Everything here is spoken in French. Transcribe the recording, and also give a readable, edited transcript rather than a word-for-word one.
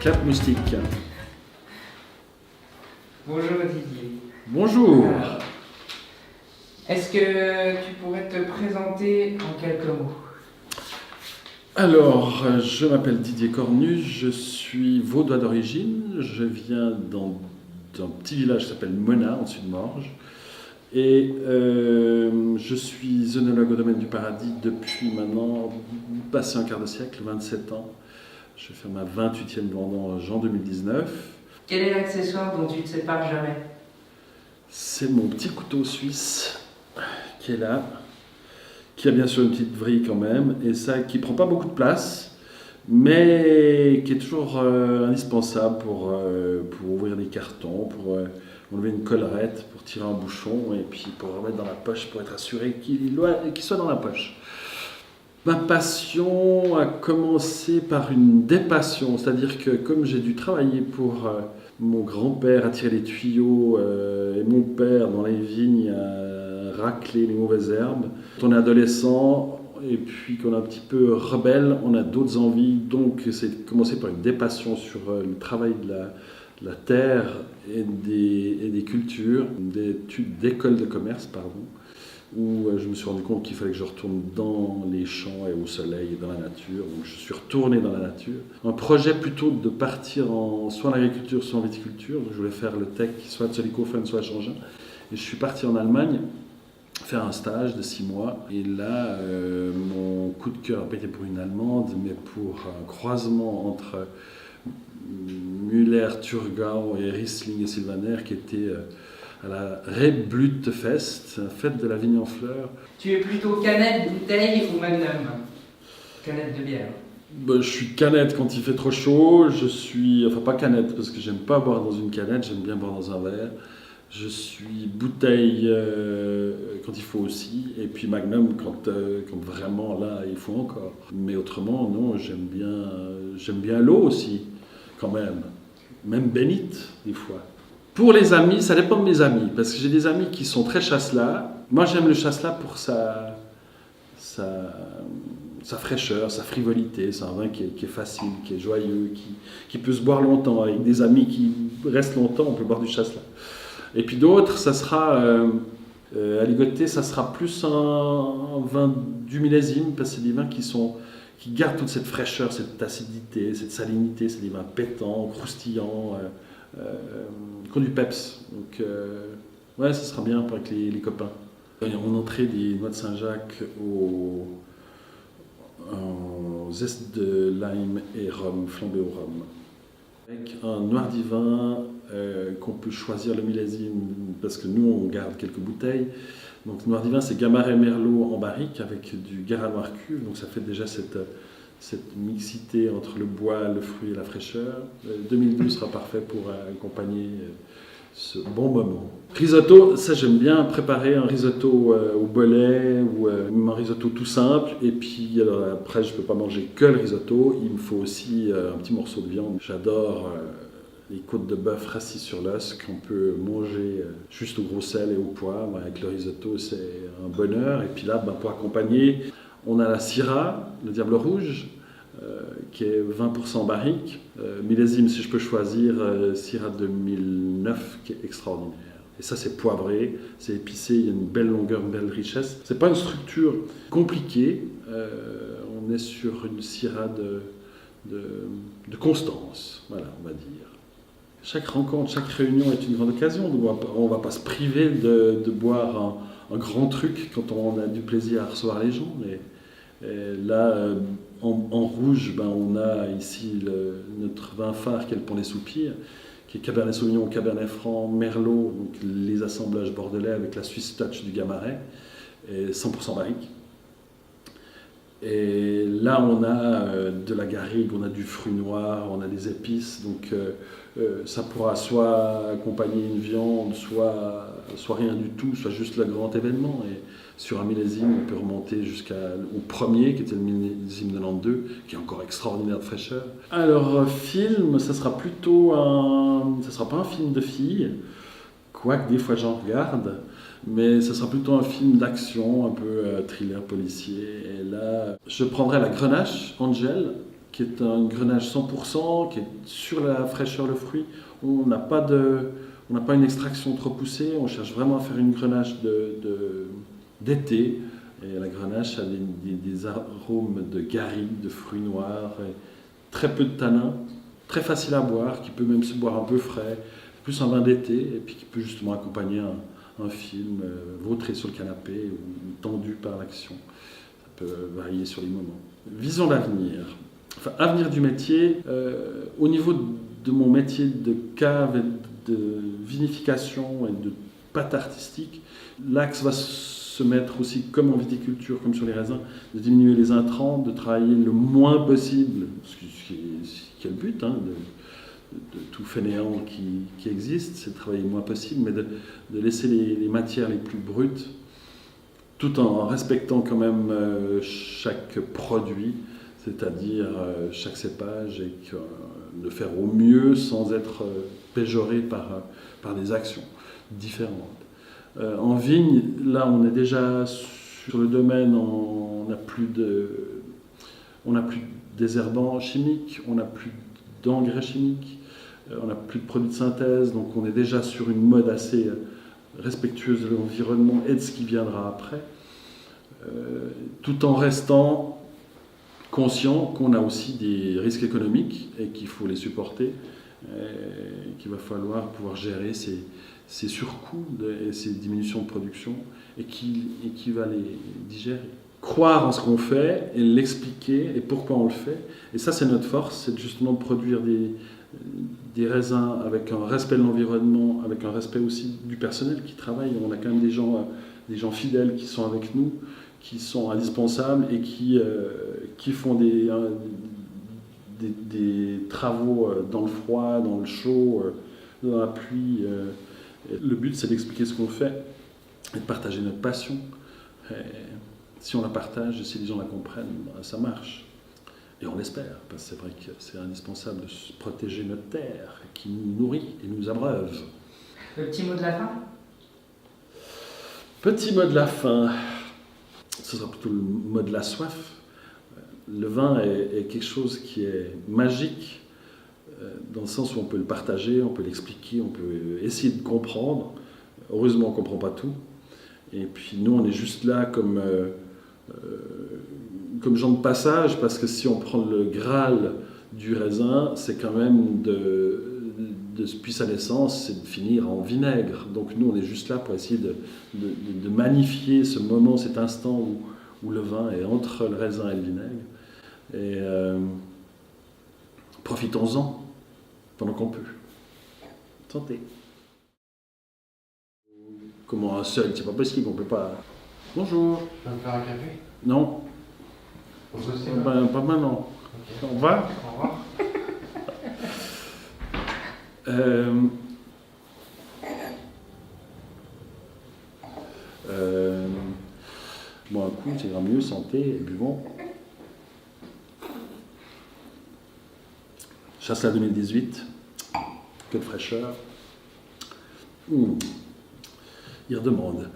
crêpes moustiques. Bonjour Didier. Bonjour. Alors, est-ce que tu pourrais te présenter en quelques mots? Alors, je m'appelle Didier Cornu, je suis vaudois d'origine, je viens d'un petit village qui s'appelle Menat, en sud de Morges, et je suis œnologue au domaine du paradis depuis maintenant, passé un quart de siècle, 27 ans. Je vais faire ma 28e vendange en 2019. Quel est l'accessoire dont tu ne te sépares jamais? C'est mon petit couteau suisse qui est là, qui a bien sûr une petite vrille quand même, et ça qui prend pas beaucoup de place, mais qui est toujours indispensable pour ouvrir des cartons, pour enlever une collerette, pour tirer un bouchon, et puis pour remettre dans la poche, pour être assuré qu'il soit dans la poche. Ma passion a commencé par une dépassion, c'est-à-dire que comme j'ai dû travailler pour mon grand-père à tirer les tuyaux et mon père dans les vignes à racler les mauvaises herbes, quand on est adolescent et puis qu'on est un petit peu rebelle, on a d'autres envies, donc c'est commencé par une dépassion sur le travail de la terre et des cultures, des études d'école de commerce, pardon, où je me suis rendu compte qu'il fallait que je retourne dans les champs et au soleil et dans la nature. Donc je suis retourné dans la nature. Un projet plutôt de partir soit en agriculture, soit en viticulture. Donc je voulais faire le tech, soit à Zollikofen, soit à Changin. Et je suis parti en Allemagne faire un stage de 6 mois. Et là, mon coup de cœur n'a pas été pour une Allemande, mais pour un croisement entre Müller, Thurgau et Riesling et Sylvaner qui était à la Rebblütefest, fête de la vigne en fleurs. Tu es plutôt canette, bouteille ou magnum? Canette de bière. Je suis canette quand il fait trop chaud, enfin pas canette parce que j'aime pas boire dans une canette, j'aime bien boire dans un verre. Je suis bouteille quand il faut aussi, et puis magnum quand vraiment là il faut encore. Mais autrement, non, j'aime bien l'eau aussi, quand même bénite des fois. Pour les amis, ça dépend de mes amis, parce que j'ai des amis qui sont très chasselas. Moi, j'aime le chasselas pour sa fraîcheur, sa frivolité. C'est un vin qui est facile, qui est joyeux, qui peut se boire longtemps. Avec des amis qui restent longtemps, on peut boire du chasselas. Et puis d'autres, ça sera, à ligoter, ça sera plus un vin du millésime, parce que c'est des vins qui gardent toute cette fraîcheur, cette acidité, cette salinité. C'est des vins pétants, croustillants, qui ont du peps. Donc, ouais, ça sera bien avec les copains. On entrait des noix de Saint-Jacques aux zeste de lime et rhum, flambé au rhum. Avec un noir divin qu'on peut choisir le millésime, parce que nous, on garde quelques bouteilles. Donc, noir divin, c'est Gamaret Merlot en barrique avec du Gara Noir cuve. Donc, ça fait déjà cette mixité entre le bois, le fruit et la fraîcheur. 2012 sera parfait pour accompagner ce bon moment. Risotto, ça j'aime bien préparer un risotto au bolet ou un risotto tout simple. Et puis alors, après, je ne peux pas manger que le risotto, il me faut aussi un petit morceau de viande. J'adore les côtes de bœuf rassis sur l'os qu'on peut manger juste au gros sel et au poivre. Avec le risotto, c'est un bonheur. Et puis là, pour accompagner, on a la Syrah, le Diable Rouge, qui est 20% barrique. Millésime, si je peux choisir, Syrah 2009, qui est extraordinaire. Et ça, c'est poivré, c'est épicé, il y a une belle longueur, une belle richesse. C'est pas une structure compliquée. On est sur une Syrah de constance, voilà, on va dire. Chaque rencontre, chaque réunion est une grande occasion. On ne va pas se priver de boire un grand truc quand on a du plaisir à recevoir les gens. Et là, en rouge, on a ici notre vin phare qui est le Pont des Soupirs, qui est Cabernet Sauvignon, Cabernet Franc, Merlot, donc les assemblages bordelais avec la Swiss Touch du Gamaret, et 100% barrique. Et là, on a de la garrigue, on a du fruit noir, on a des épices, donc ça pourra soit accompagner une viande, soit rien du tout, soit juste le grand événement. Et sur un millésime, on peut remonter jusqu'au premier, qui était le millésime de l'an 2, qui est encore extraordinaire de fraîcheur. Alors, film, ça sera pas un film de filles, quoique des fois j'en regarde, mais ça sera plutôt un film d'action, un peu thriller policier. Et là, je prendrai la Grenache Angel, qui est un grenache 100%, qui est sur la fraîcheur, le fruit. On n'a pas une extraction trop poussée, on cherche vraiment à faire une grenache d'été. Et la grenache a des arômes de garrigue, de fruits noirs, et très peu de tanin, très facile à boire, qui peut même se boire un peu frais, plus un vin d'été, et puis qui peut justement accompagner un film vautré sur le canapé ou tendu par l'action. Ça peut varier sur les moments. Visons l'avenir. Enfin, avenir du métier, au niveau de mon métier de cave et de vinification et de pâte artistique, l'axe va se mettre aussi, comme en viticulture, comme sur les raisins, de diminuer les intrants, de travailler le moins possible, ce qui est le but de tout fainéant qui existe, c'est de travailler le moins possible, mais de laisser les matières les plus brutes, tout en respectant quand même chaque produit, c'est-à-dire chaque cépage, et de faire au mieux sans être péjoré par des actions différentes. En vigne, là on est déjà sur le domaine, on n'a plus de désherbants chimiques, on n'a plus d'engrais chimiques, on n'a plus de produits de synthèse, donc on est déjà sur une mode assez respectueuse de l'environnement et de ce qui viendra après, tout en restant conscient qu'on a aussi des risques économiques et qu'il faut les supporter, et qu'il va falloir pouvoir gérer ces surcoûts et ces diminutions de production, et qui va les digérer. Croire en ce qu'on fait et l'expliquer et pourquoi on le fait. Et ça, c'est notre force, c'est justement de produire des raisins avec un respect de l'environnement, avec un respect aussi du personnel qui travaille. On a quand même des gens fidèles qui sont avec nous, qui sont indispensables et qui font des travaux dans le froid, dans le chaud, dans la pluie. Le but, c'est d'expliquer ce qu'on fait et de partager notre passion. Et si on la partage et si les gens la comprennent, ça marche. Et on l'espère, parce que c'est vrai que c'est indispensable de protéger notre terre qui nous nourrit et nous abreuve. Le petit mot de la fin ? Petit mot de la fin, ce sera plutôt le mot de la soif. Le vin est quelque chose qui est magique, dans le sens où on peut le partager, on peut l'expliquer, on peut essayer de comprendre. Heureusement, on ne comprend pas tout. Et puis nous, on est juste là comme gens de passage, parce que si on prend le Graal du raisin, c'est quand même depuis sa naissance, c'est de finir en vinaigre. Donc nous, on est juste là pour essayer de magnifier ce moment, cet instant où le vin est entre le raisin et le vinaigre. Et profitons-en pendant qu'on peut. Santé. Comment un seul, c'est pas possible, on peut pas. Bonjour. Je peux me faire un café ? Non. Pas maintenant. Okay. Au revoir. Au revoir. Bon, un coup, ça ira mieux, santé, buvons. Chasselas 2018, que de fraîcheur. Il redemande.